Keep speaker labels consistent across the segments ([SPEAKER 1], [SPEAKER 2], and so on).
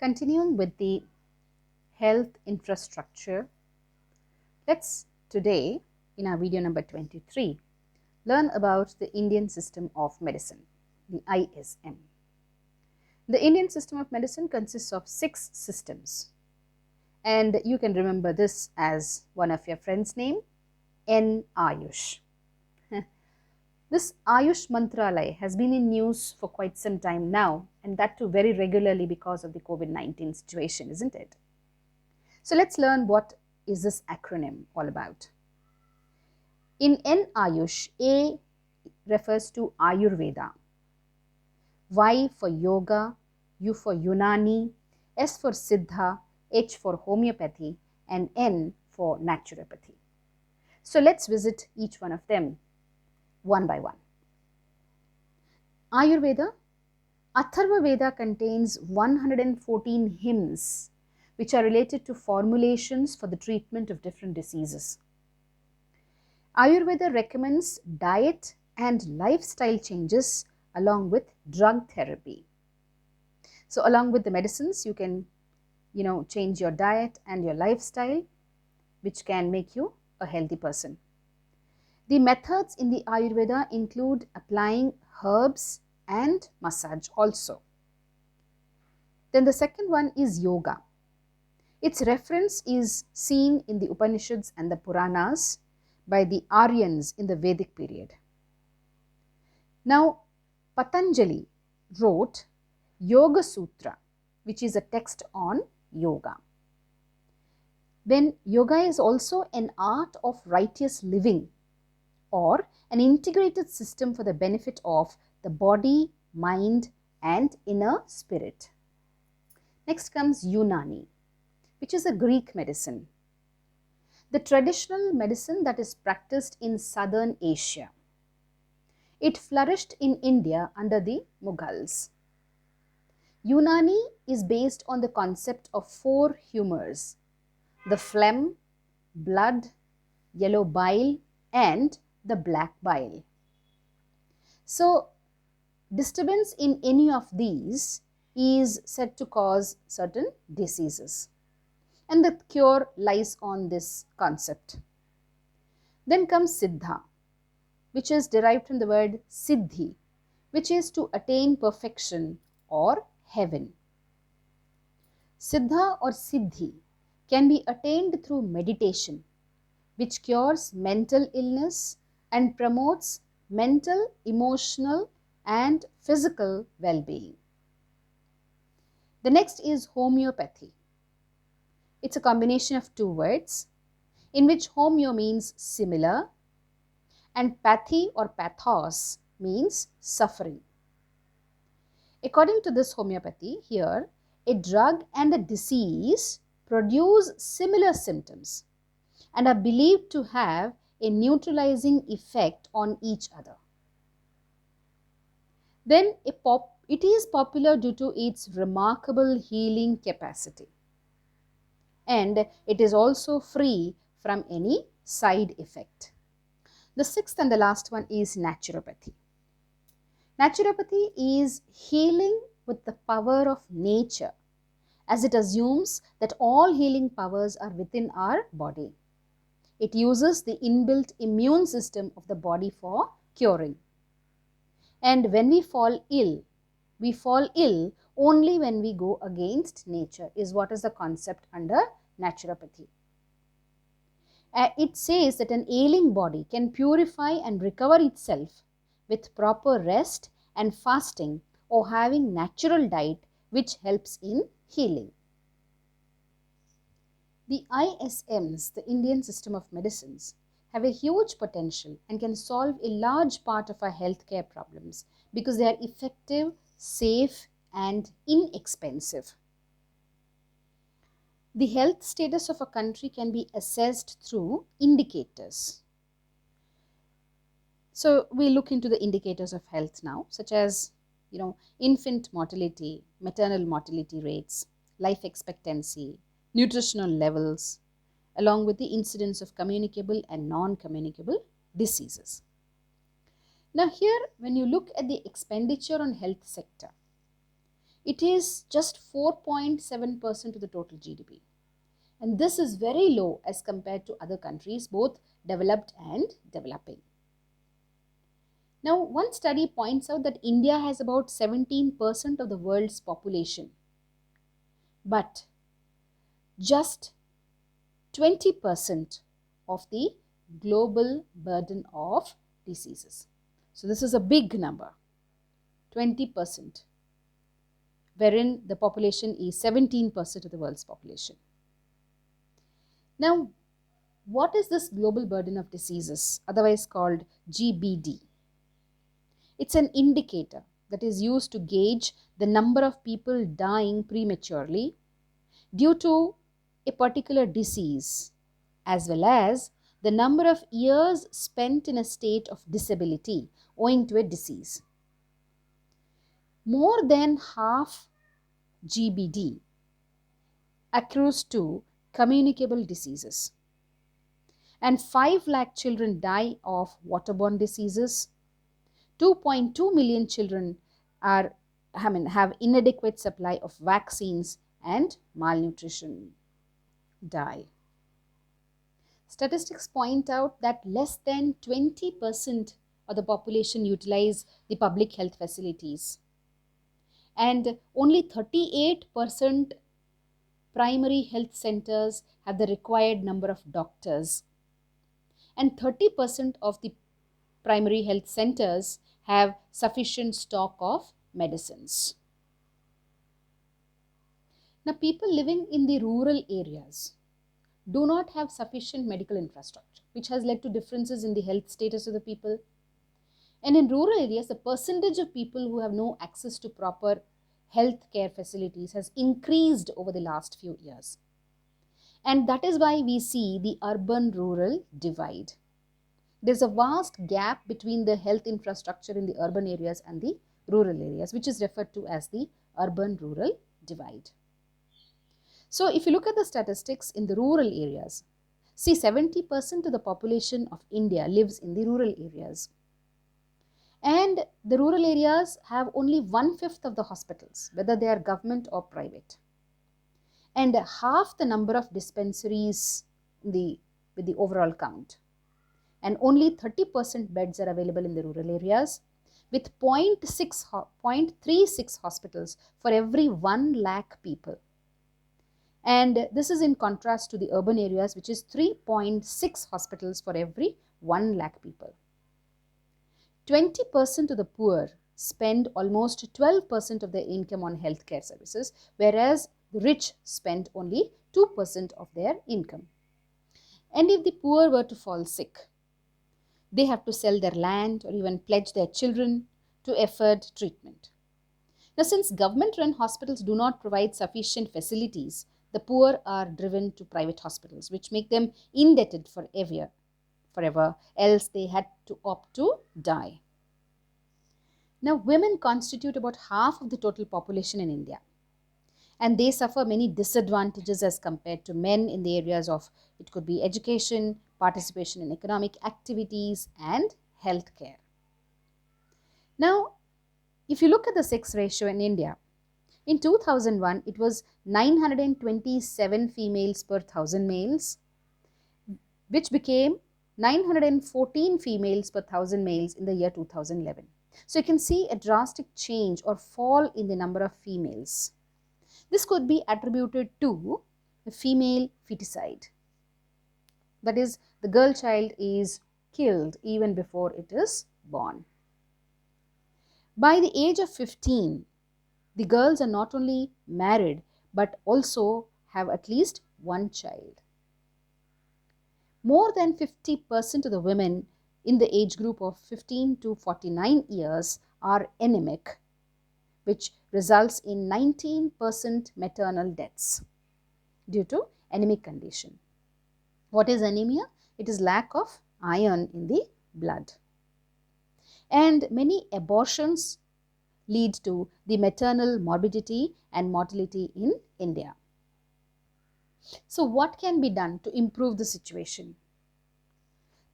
[SPEAKER 1] Continuing with the health infrastructure, let's today in our video number 23 learn about the Indian System of Medicine, the ISM. The Indian System of Medicine consists of 6 systems, and you can remember this as one of your friends' name, N. Ayush. This Ayush Mantralaya has been in news for quite some time now, and that too very regularly because of the COVID-19 situation, isn't it? So let's learn what is this acronym all about. In N Ayush, A refers to Ayurveda, Y for Yoga, U for Unani, S for Siddha, H for Homeopathy, and N for Naturopathy. So let's visit each one of them one by one. Ayurveda. Atharva Veda contains 114 hymns which are related to formulations for the treatment of different diseases. Ayurveda recommends diet and lifestyle changes along with drug therapy. So along with the medicines, you can change your diet and your lifestyle, which can make you a healthy person. The methods in the Ayurveda include applying herbs and massage also. Then the second one is yoga. Its reference is seen in the Upanishads and the Puranas by the Aryans in the Vedic period. Now, Patanjali wrote Yoga Sutra, which is a text on yoga. Then yoga is also an art of righteous living or an integrated system for the benefit of the body, mind, and inner spirit. Next comes Unani, which is a Greek medicine, the traditional medicine that is practiced in southern Asia. It flourished in India under the Mughals. Unani is based on the concept of 4 humors: the phlegm, blood, yellow bile, and the black bile. So, disturbance in any of these is said to cause certain diseases, and the cure lies on this concept. Then comes Siddha, which is derived from the word Siddhi, which is to attain perfection or heaven. Siddha or Siddhi can be attained through meditation, which cures mental illness and promotes mental, emotional, and physical well-being. The next is homeopathy. It's a combination of 2 words, in which homeo means similar and pathy or pathos means suffering. According to this homeopathy, here a drug and a disease produce similar symptoms and are believed to have a neutralizing effect on each other. Then it is popular due to its remarkable healing capacity, and it is also free from any side effect. The 6th and the last one is naturopathy. Naturopathy is healing with the power of nature, as it assumes that all healing powers are within our body. It uses the inbuilt immune system of the body for curing. And when we fall ill only when we go against nature, is what is the concept under naturopathy. It says that an ailing body can purify and recover itself with proper rest and fasting or having natural diet, which helps in healing. The ISMs, the Indian System of Medicines, have a huge potential and can solve a large part of our healthcare problems because they are effective, safe, and inexpensive. The health status of a country can be assessed through indicators. So we look into the indicators of health now, such as infant mortality, maternal mortality rates, life expectancy, nutritional levels, along with the incidence of communicable and non-communicable diseases. Now here, when you look at the expenditure on health sector, it is just 4.7% of the total GDP. And this is very low as compared to other countries, both developed and developing. Now, one study points out that India has about 17% of the world's population, but just 20% of the global burden of diseases. So this is a big number, 20%, wherein the population is 17% of the world's population. Now, what is this global burden of diseases, otherwise called GBD? It's an indicator that is used to gauge the number of people dying prematurely due to a particular disease, as well as the number of years spent in a state of disability owing to a disease. More than half GBD accrues to communicable diseases, and 5 lakh children die of waterborne diseases. 2.2 million children have inadequate supply of vaccines, and malnutrition die. Statistics point out that less than 20% of the population utilize the public health facilities, and only 38% primary health centers have the required number of doctors, and 30% of the primary health centers have sufficient stock of medicines. Now, people living in the rural areas do not have sufficient medical infrastructure, which has led to differences in the health status of the people. And in rural areas, the percentage of people who have no access to proper health care facilities has increased over the last few years. And that is why we see the urban-rural divide. There's a vast gap between the health infrastructure in the urban areas and the rural areas, which is referred to as the urban-rural divide. So if you look at the statistics in the rural areas, see 70% of the population of India lives in the rural areas. And the rural areas have only 1/5 of the hospitals, whether they are government or private. And half the number of dispensaries with the overall count. And only 30% beds are available in the rural areas, with 0.36 hospitals for every 1 lakh people. And this is in contrast to the urban areas, which is 3.6 hospitals for every 1 lakh people. 20% of the poor spend almost 12% of their income on healthcare services, whereas the rich spend only 2% of their income. And if the poor were to fall sick, they have to sell their land or even pledge their children to afford treatment. Now, since government-run hospitals do not provide sufficient facilities, the poor are driven to private hospitals, which make them indebted forever, else they had to opt to die. Now, women constitute about half of the total population in India, and they suffer many disadvantages as compared to men in the areas of, it could be education, participation in economic activities, and healthcare. Now, if you look at the sex ratio in India, in 2001, it was 927 females per 1,000 males, which became 914 females per 1,000 males in the year 2011. So you can see a drastic change or fall in the number of females. This could be attributed to the female feticide. That is, the girl child is killed even before it is born. By the age of 15, the girls are not only married but also have at least one child. More than 50% of the women in the age group of 15 to 49 years are anemic, which results in 19% maternal deaths due to anemic condition. What is anemia? It is lack of iron in the blood. And many abortions lead to the maternal morbidity and mortality in India. So what can be done to improve the situation?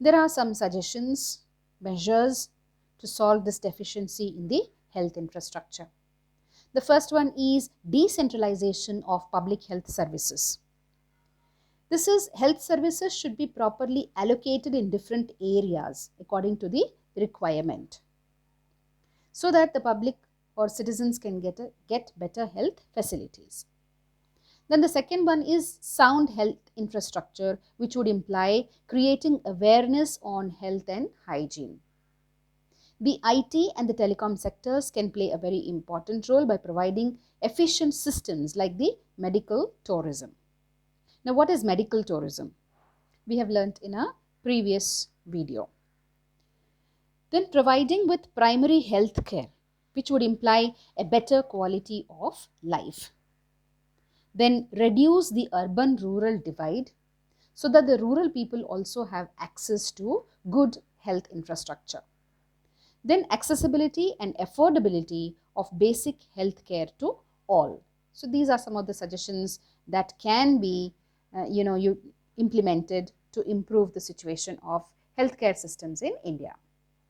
[SPEAKER 1] There are some suggestions, measures to solve this deficiency in the health infrastructure. The first one is decentralization of public health services. This is, health services should be properly allocated in different areas according to the requirement, so that the public or citizens can get better health facilities. Then the second one is sound health infrastructure, which would imply creating awareness on health and hygiene. The IT and the telecom sectors can play a very important role by providing efficient systems like the medical tourism. Now, what is medical tourism? We have learnt in a previous video. Then providing with primary health care, which would imply a better quality of life. Then reduce the urban-rural divide so that the rural people also have access to good health infrastructure. Then accessibility and affordability of basic health care to all. So these are some of the suggestions that can be implemented to improve the situation of healthcare systems in India.